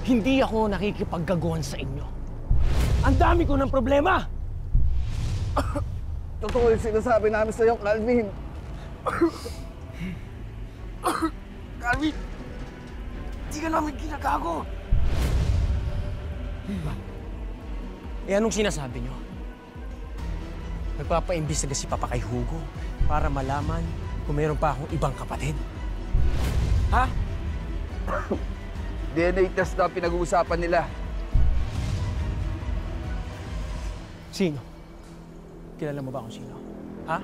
Hindi ako nakikipaggaguhan sa inyo. Ang dami ko ng problema! Totoo yung sinasabi namin sa'yo, Calvin. Calvin! Hindi ka namin ginagago! Eh anong sinasabi nyo? Nagpapaimbestiga si Papa kay Hugo para malaman kung mayroon pa akong ibang kapatid. Ha? DNA test na pinag-uusapan nila. Sino? Kilala mo ba kung sino? Ha?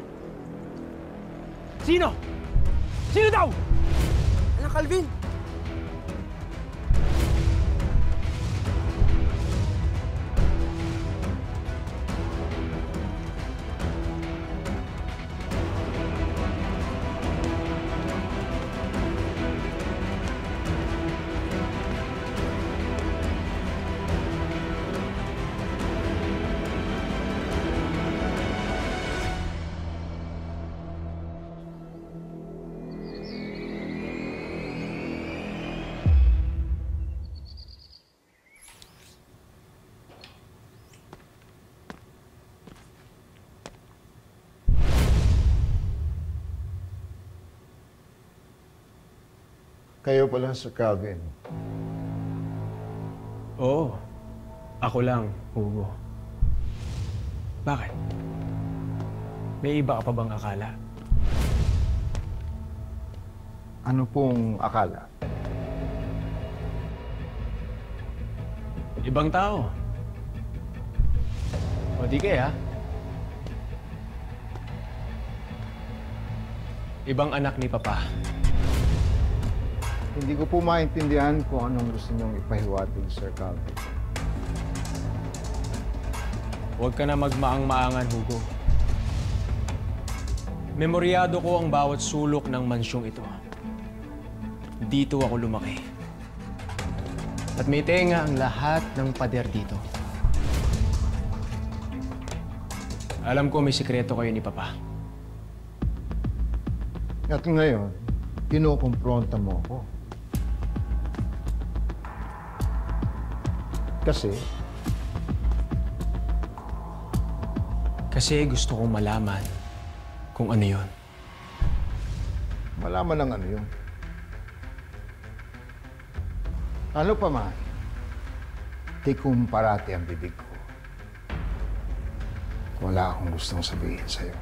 Sino? Sino daw? Anak Calvin! Kayo pala, Sir Calvin. Oo. Ako lang, Hugo. Bakit? May iba ka pa bang akala? Ano pong akala? Ibang tao. O di kaya? Ibang anak ni Papa. Hindi ko po maintindihan kung anong gusto niyong ipahiwatig, Sir Calvin. Huwag ka na magmaang-maangan, Hugo. Memoryado ko ang bawat sulok ng mansyong ito. Dito ako lumaki. At may tenga ang lahat ng pader dito. Alam ko may sikreto kayo ni Papa. At ngayon, kinukumpronta mo ako. Kasi gusto kong malaman kung ano yun. Malaman ng ano yun. Ano pa man, tikum parati ang bibig ko. Wala akong gustong sabihin sa'yo.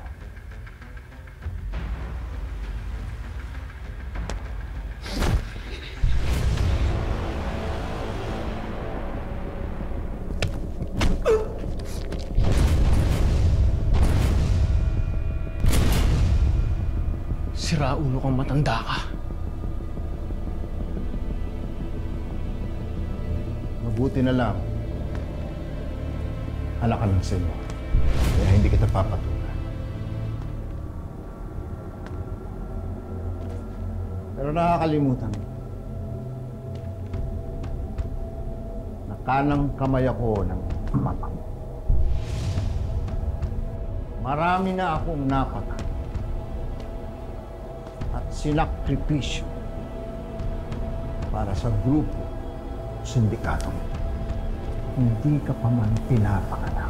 Siraulo kang matanda ka. Mabuti na lang. Anak ka lang sa'yo. Kaya hindi kita papatulan. Pero nakakalimutan mo. Nakanang kamay ako ng papa mo. Marami na akong napatay. At sinakripisyo para sa grupo, sindikato. Hindi ka pa man pinapangalan.